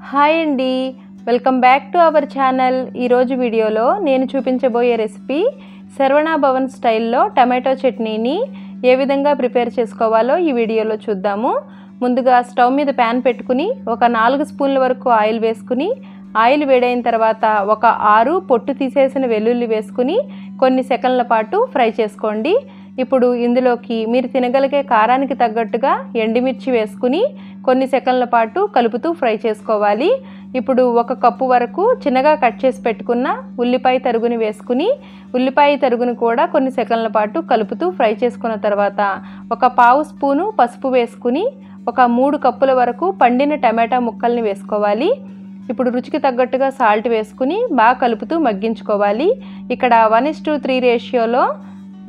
Hi అండి, welcome back to our channel. ఈరోజు వీడియోలో నేను చూపించబోయే రెసిపీ శరవణ భవన్ స్టైల్లో టమాటో చట్నీని ఏ విధంగా ప్రిపేర్ చేసుకోవాలో ఈ వీడియోలో చూద్దాము. ముందుగా స్టవ్ మీద ప్యాన్ పెట్టుకుని ఒక 4 స్పూన్ల వరకు ఆయిల్ వేసుకుని, ఆయిల్ వేడైన తర్వాత ఒక 6 పొట్టు తీసేసిన వెల్లుల్లి వేసుకుని కొన్ని సెకండ్ల పాటు ఫ్రై చేసుకోండి. ఇప్పుడు ఇందులోకి మీరు తినగలిగే కారానికి తగ్గట్టుగా ఎండుమిర్చి వేసుకుని కొన్ని సెకండ్ల పాటు కలుపుతూ ఫ్రై చేసుకోవాలి. ఇప్పుడు 1 కప్పు వరకు చిన్నగా కట్ చేసి పెట్టుకున్న ఉల్లిపాయ తరుగుని వేసుకుని ఉల్లిపాయ తరుగుని కూడా కొన్ని సెకండ్ల పాటు కలుపుతూ ఫ్రై చేసుకున్న తర్వాత ఒక 1/2 స్పూను పసుపు వేసుకుని ఒక 3 కప్పుల వరకు పండిన టమాటా ముక్కల్ని వేసుకోవాలి. ఇప్పుడు రుచికి తగ్గట్టుగా సాల్ట్ వేసుకుని బాగా కలుపుతూ మగ్గించుకోవాలి. ఇక్కడ 1:3 రేషియోలో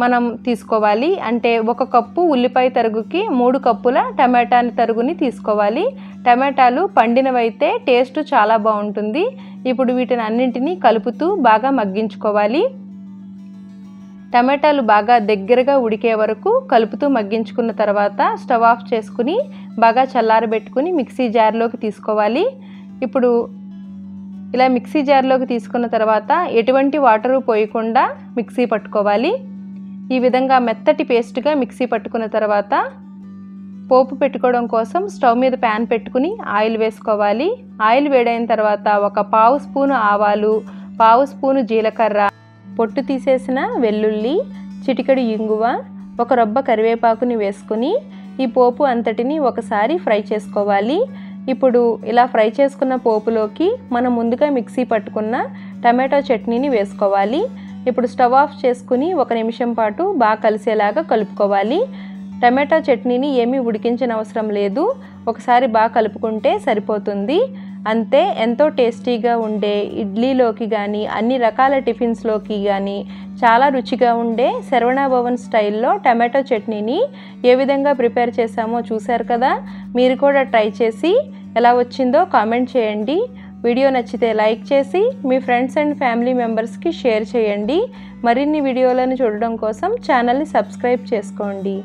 మనం తీసుకోవాలి. అంటే 1 కప్పు ఉల్లిపాయ తరుగుకి 3 కప్పుల టమాటా తరుగుని తీసుకోవాలి. టమాటాలు పండినవైతే టేస్ట్ చాలా బాగుంటుంది. ఇప్పుడు వీటిని అన్నింటినీ కలుపుతూ బాగా మగ్గించుకోవాలి. టమాటాలు బాగా దగ్గరగా ఉడికే వరకు కలుపుతూ మగ్గించుకున్న తర్వాత స్టవ్ ఆఫ్ చేసుకుని బాగా చల్లారబెట్టుకుని మిక్సీ జార్లోకి తీసుకోవాలి. ఇప్పుడు ఇలా మిక్సీ జార్లోకి తీసుకున్న తర్వాత ఎటువంటి వాటరు పోయకుండా మిక్సీ పట్టుకోవాలి. ఈ విధంగా మెత్తటి పేస్ట్గా మిక్సీ పట్టుకున్న తర్వాత పోపు పెట్టుకోవడం కోసం స్టవ్ మీద ప్యాన్ పెట్టుకుని ఆయిల్ వేసుకోవాలి. ఆయిల్ వేడైన తర్వాత ఒక 1/2 స్పూను ఆవాలు, 1/2 స్పూను జీలకర్ర, పొట్టు తీసేసిన వెల్లుల్లి, చిటికెడు ఇంగువ, 1 రబ్బ కరివేపాకుని వేసుకుని ఈ పోపు అంతటిని ఒకసారి ఫ్రై చేసుకోవాలి. ఇప్పుడు ఇలా ఫ్రై చేసుకున్న పోపులోకి మనం ముందుగా మిక్సీ పట్టుకున్న టమాటో చట్నీని వేసుకోవాలి. ఇప్పుడు స్టవ్ ఆఫ్ చేసుకుని 1 నిమిషం పాటు బాగా కలిసేలాగా కలుపుకోవాలి. టమాటో చట్నీని ఏమీ ఉడికించిన అవసరం లేదు, ఒకసారి బాగా కలుపుకుంటే సరిపోతుంది. అంతే, ఎంతో టేస్టీగా ఉండే ఇడ్లీలోకి కానీ అన్ని రకాల టిఫిన్స్లోకి కానీ చాలా రుచిగా ఉండే శరవణ భవన్ స్టైల్లో టమాటో చట్నీని ఏ విధంగా ప్రిపేర్ చేసామో చూశారు కదా. మీరు కూడా ట్రై చేసి ఎలా వచ్చిందో కామెంట్ చేయండి. వీడియో నచ్చితే లైక్ చేసి మీ ఫ్రెండ్స్ అండ్ ఫ్యామిలీ మెంబర్స్కి షేర్ చేయండి. మరిన్ని వీడియోలను చూడడం కోసం ఛానల్ని సబ్స్క్రైబ్ చేసుకోండి.